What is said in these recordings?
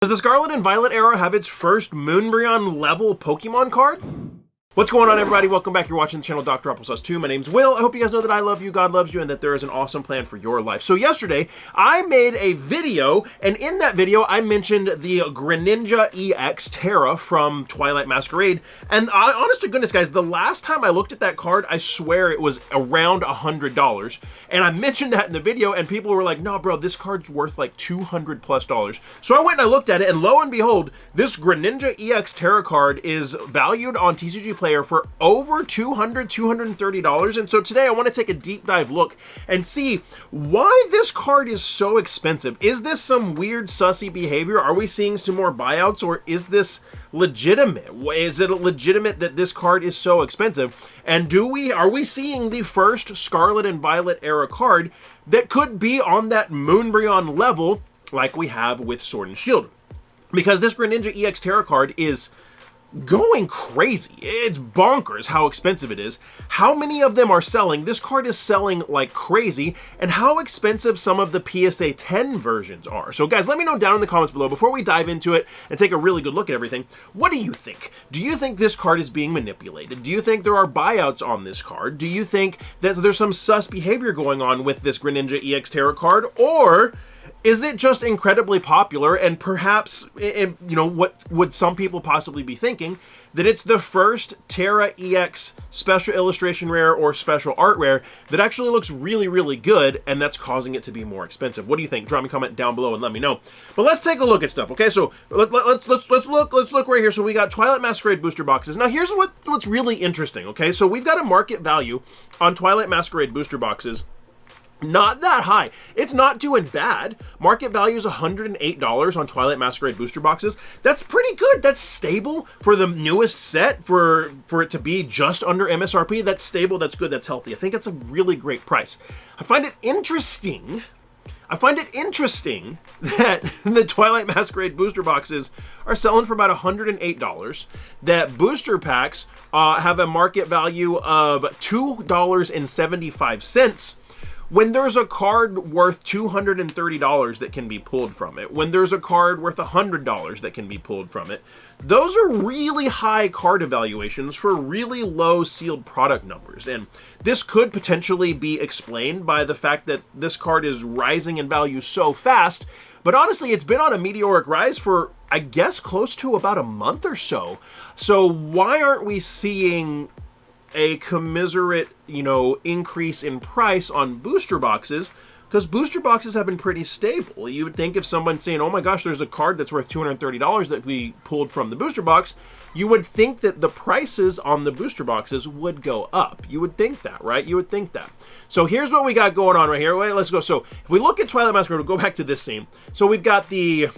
Does the Scarlet and Violet era have its first Moonbreon level Pokemon card? What's going on, everybody? Welcome back. You're watching the channel Dr.Applesauce 2. My name's Will. I hope you guys know that I love you, God loves you, and that there is an awesome plan for your life. So yesterday, I made a video, and in that video, I mentioned the Greninja Ex Terra from Twilight Masquerade. And honest to goodness, guys, the last time I looked at that card, I swear it was around $100. And I mentioned that in the video, and people were like, no, bro, this card's worth like $200+. So I went and I looked at it, and lo and behold, this Greninja Ex Terra card is valued on TCG Player for over $230. And so today I want to take a deep dive look and see why this card is so expensive. Is this some weird sussy behavior? Are we seeing some more buyouts, or is this legitimate? Is it legitimate that this card is so expensive? And are we seeing the first Scarlet and Violet era card that could be on that Moonbreon level like we have with Sword and Shield? Because this Greninja EX Terra card is going crazy. It's bonkers how expensive it is. How many of them are selling? This card is selling like crazy, and how expensive some of the PSA 10 versions are. So guys, let me know down in the comments below before we dive into it and take a really good look at everything. What do you think? Do you think this card is being manipulated? Do you think there are buyouts on this card? Do you think that there's some sus behavior going on with this Greninja EX Terra card? Or is it just incredibly popular, and perhaps, you know, what would some people possibly be thinking, that it's the first Terra EX special illustration rare or special art rare that actually looks really, really good, and that's causing it to be more expensive? What do you think? Drop me a comment down below and let me know. But let's take a look at stuff, okay? So let's look right here. So we got Twilight Masquerade booster boxes. Now here's what's really interesting, okay? So we've got a market value on Twilight Masquerade booster boxes. Not that high. It's not doing bad. Market value is $108 on Twilight Masquerade booster boxes. That's pretty good. That's stable for the newest set, for it to be just under MSRP. That's stable, that's good, that's healthy. I think it's a really great price. I find it interesting that the Twilight Masquerade booster boxes are selling for about $108, that booster packs have a market value of $2.75, when there's a card worth $230 that can be pulled from it, when there's a card worth $100 that can be pulled from it. Those are really high card evaluations for really low sealed product numbers. And this could potentially be explained by the fact that this card is rising in value so fast. But honestly, it's been on a meteoric rise for, I guess, close to about a month or so. So why aren't we seeing a commiserate, you know, increase in price on booster boxes? Because booster boxes have been pretty stable. You would think if someone's saying, oh my gosh, there's a card that's worth $230 that we pulled from the booster box, you would think that the prices on the booster boxes would go up. You would think that, right? You would think that. So here's what we got going on right here. Wait, let's go. So if we look at Twilight Masquerade, we'll go back to this scene. So we've got the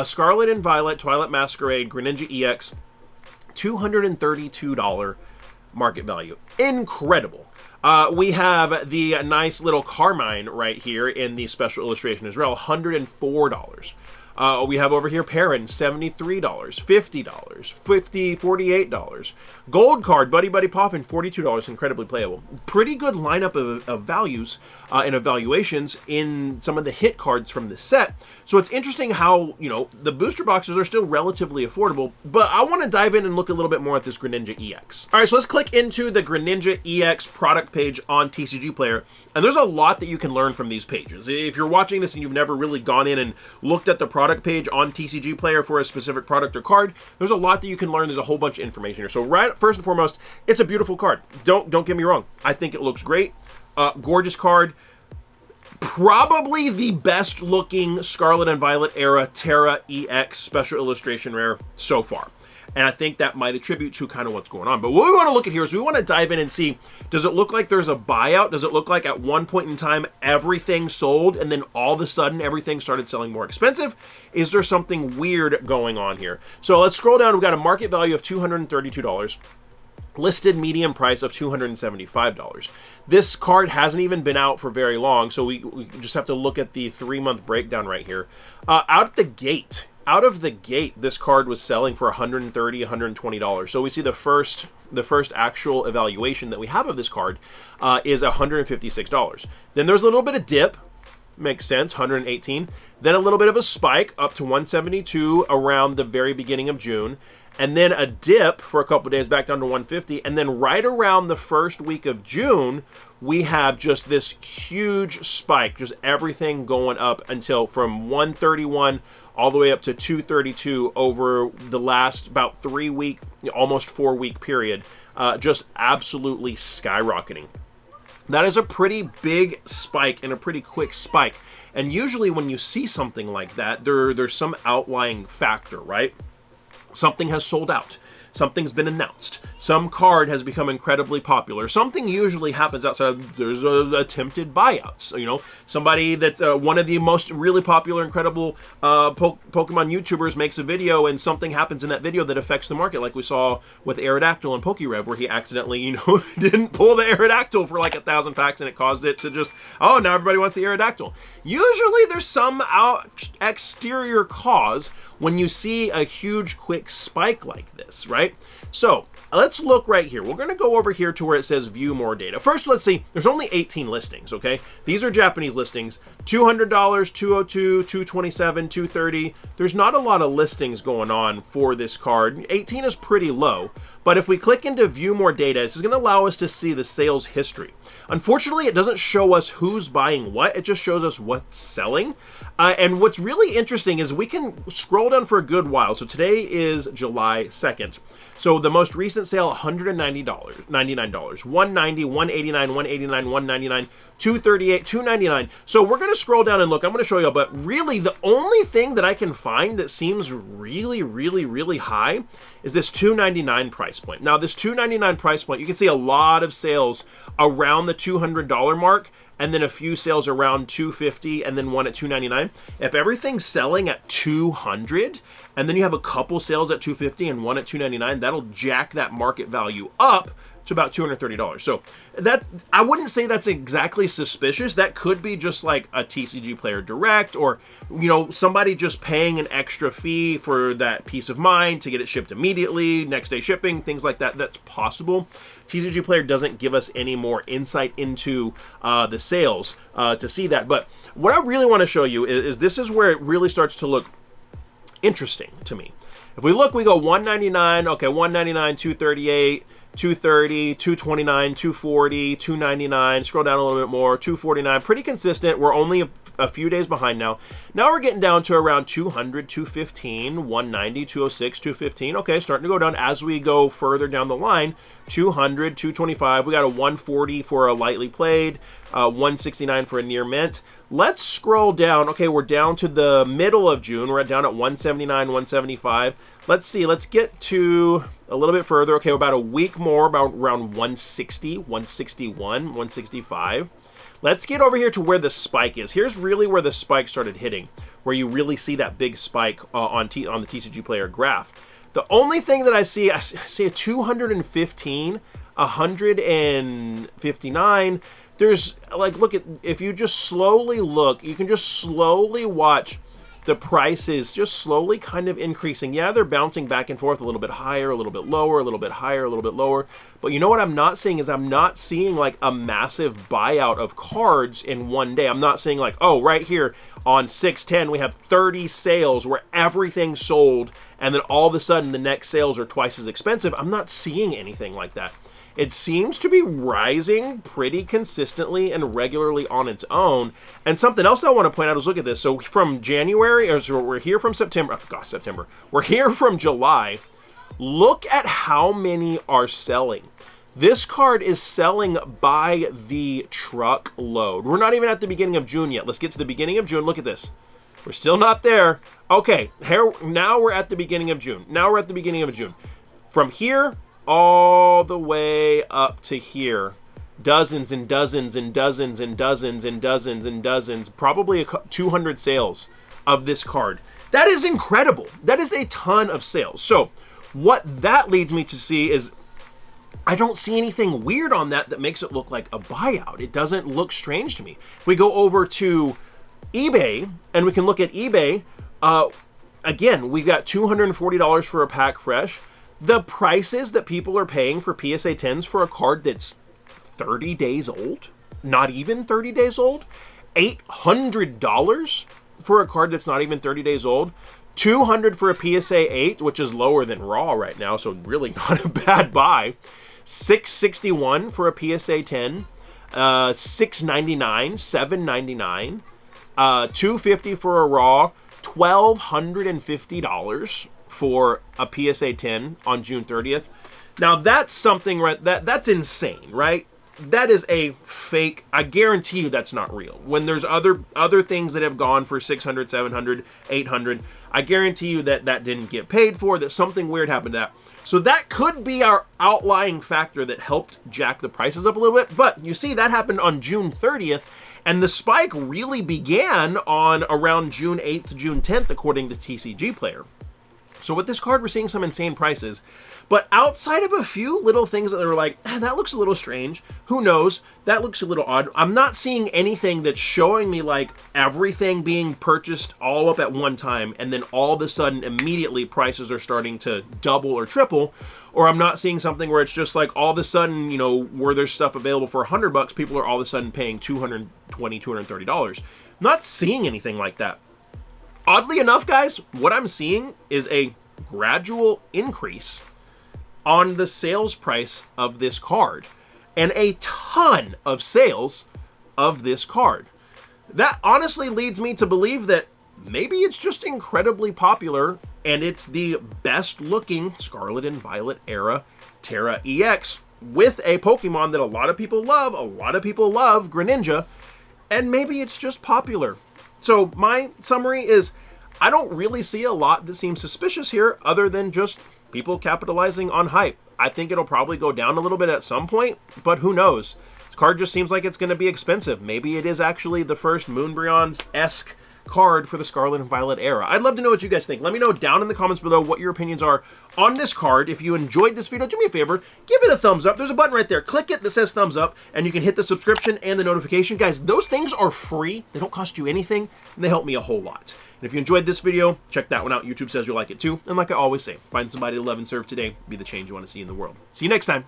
Scarlet and Violet Twilight Masquerade Greninja EX, $232 market value. Incredible. We have the nice little Carmine right here in the special illustration as well, $104. We have over here Perrin, $73, $50, $48. Gold card, Buddy Buddy Poppin, $42, incredibly playable. Pretty good lineup of values and evaluations in some of the hit cards from the set. So it's interesting how, you know, the booster boxes are still relatively affordable, but I want to dive in and look a little bit more at this Greninja EX. All right, so let's click into the Greninja EX product page on TCG Player, and there's a lot that you can learn from these pages. If you're watching this and you've never really gone in and looked at the product page on TCG Player for a specific product or card, there's a lot that you can learn. There's a whole bunch of information here. So first and foremost, it's a beautiful card. Don't get me wrong. I think it looks great. Gorgeous card. Probably the best looking Scarlet and Violet era Terra EX special illustration rare so far. And I think that might attribute to kind of what's going on. But what we want to look at here is we want to dive in and see, does it look like there's a buyout? Does it look like at one point in time everything sold and then all of a sudden everything started selling more expensive? Is there something weird going on here? So let's scroll down. We've got a market value of $232. Listed medium price of $275. This card hasn't even been out for very long, so we just have to look at the 3-month breakdown right here. Out of the gate, this card was selling for $130, $120. So we see the first actual evaluation that we have of this card is $156. Then there's a little bit of dip. Makes sense, 118. Then a little bit of a spike up to 172 around the very beginning of June. And then a dip for a couple of days back down to 150. And then right around the first week of June, we have just this huge spike, just everything going up until from 131 all the way up to 232 over the last about 3 week, almost 4 week period, just absolutely skyrocketing. That is a pretty big spike and a pretty quick spike. And usually when you see something like that, there's some outlying factor, right? Something has sold out. Something's been announced. Some card has become incredibly popular. Something usually happens outside. There's attempted buyouts. You know, somebody that's one of the most really popular, incredible Pokemon YouTubers makes a video, and something happens in that video that affects the market, like we saw with Aerodactyl and PokeRev, where he accidentally, you know, didn't pull the Aerodactyl for like 1,000 packs, and it caused it to just, oh, now everybody wants the Aerodactyl. Usually there's some exterior cause when you see a huge quick spike like this, right? So let's look right here. We're going to go over here to where it says view more data. First, let's see. There's only 18 listings, okay? These are Japanese listings. $200, $202, $227, $230. There's not a lot of listings going on for this card. 18 is pretty low. But if we click into view more data, this is going to allow us to see the sales history. Unfortunately, it doesn't show us who's buying what. It just shows us what's selling. And what's really interesting is we can scroll down for a good while. So today is July 2nd. So the most recent sale, $199, $190, $190, $189, $189, $199, $238, $299. So we're going to scroll down and look. I'm going to show you, but really the only thing that I can find that seems really, really, really high is this $299 price point. Now, this $299 price point, you can see a lot of sales around the $200 mark, and then a few sales around $250, and then one at $299. If everything's selling at $200, and then you have a couple sales at $250 and one at $299, that'll jack that market value up to about $230. So that, I wouldn't say that's exactly suspicious. That could be just like a TCG Player Direct, or, you know, somebody just paying an extra fee for that peace of mind to get it shipped immediately, next day shipping, things like that. That's possible. TCG Player doesn't give us any more insight into the sales to see that. But what I really want to show you is this is where it really starts to look interesting to me. If we look, we go 199, okay, 199, 238, 230, 229, 240, 299, scroll down a little bit more, 249, pretty consistent. We're only a few days behind now. Now we're getting down to around 200, 215, 190, 206, 215. Okay, starting to go down as we go further down the line. 200, 225. We got a 140 for a lightly played, 169 for a near mint. Let's scroll down. Okay, we're down to the middle of June. We're down at 179, 175. Let's see. Let's get to a little bit further. Okay, about a week more, about around 160, 161, 165. Let's get over here to where the spike is. Here's really where the spike started hitting, where you really see that big spike on the TCG Player graph. The only thing that I see a 215, 159. There's like, look at, if you just slowly look, you can just slowly watch the prices just slowly kind of increasing. Yeah, they're bouncing back and forth, a little bit higher, a little bit lower, a little bit higher, a little bit lower. But you know what I'm not seeing is I'm not seeing like a massive buyout of cards in one day. I'm not seeing like, oh, right here on 6/10 we have 30 sales where everything sold, and then all of a sudden the next sales are twice as expensive. I'm not seeing anything like that. It seems to be rising pretty consistently and regularly on its own. And something else I want to point out is, look at this. So from January, or so we're here from September. Oh gosh, September. We're here from July. Look at how many are selling. This card is selling by the truckload. We're not even at the beginning of June yet. Let's get to the beginning of June. Look at this. We're still not there. Okay, here, now we're at the beginning of June. From here all the way up to here, dozens and dozens and dozens and dozens and dozens and dozens, probably 200 sales of this card. That is incredible. That is a ton of sales. So what that leads me to see is I don't see anything weird on that makes it look like a buyout. It doesn't look strange to me. If we go over to eBay and we can look at eBay, again, we've got $240 for a pack fresh. The prices that people are paying for PSA 10s for a card that's 30 days old, not even 30 days old, $800 for a card that's not even 30 days old. $200 for a PSA 8, which is lower than Raw right now, so really not a bad buy. $661 for a PSA 10. $699, $799. $250 for a Raw. $1,250 for a PSA 10 on June 30th. Now that's something, right? That's insane, right? That is a fake. I guarantee you that's not real. When there's other things that have gone for 600, 700, 800, I guarantee you that didn't get paid for, that something weird happened to that. So that could be our outlying factor that helped jack the prices up a little bit. But you see, that happened on June 30th, and the spike really began on around June 8th to June 10th, according to TCG Player. So with this card, we're seeing some insane prices. But outside of a few little things that are like, that looks a little strange, who knows, that looks a little odd, I'm not seeing anything that's showing me like everything being purchased all up at one time, and then all of a sudden immediately prices are starting to double or triple. Or I'm not seeing something where it's just like all of a sudden, you know, where there's stuff available for $100, people are all of a sudden paying $220, $230. I'm not seeing anything like that. Oddly enough, guys, what I'm seeing is a gradual increase on the sales price of this card, and a ton of sales of this card. That honestly leads me to believe that maybe it's just incredibly popular, and it's the best looking Scarlet and Violet era Terra EX with a Pokemon that a lot of people love. A lot of people love Greninja, and maybe it's just popular. So my summary is, I don't really see a lot that seems suspicious here other than just people capitalizing on hype. I think it'll probably go down a little bit at some point, but who knows? This card just seems like it's going to be expensive. Maybe it is actually the first Moonbreon-esque card for the Scarlet and Violet era. I'd love to know what you guys think. Let me know down in the comments below what your opinions are on this card. If you enjoyed this video, do me a favor, give it a thumbs up. There's a button right there. Click it that says thumbs up, and you can hit the subscription and the notification. Guys, those things are free. They don't cost you anything, and they help me a whole lot. And if you enjoyed this video, check that one out. YouTube says you'll like it too. And like I always say, find somebody to love and serve today. Be the change you want to see in the world. See you next time.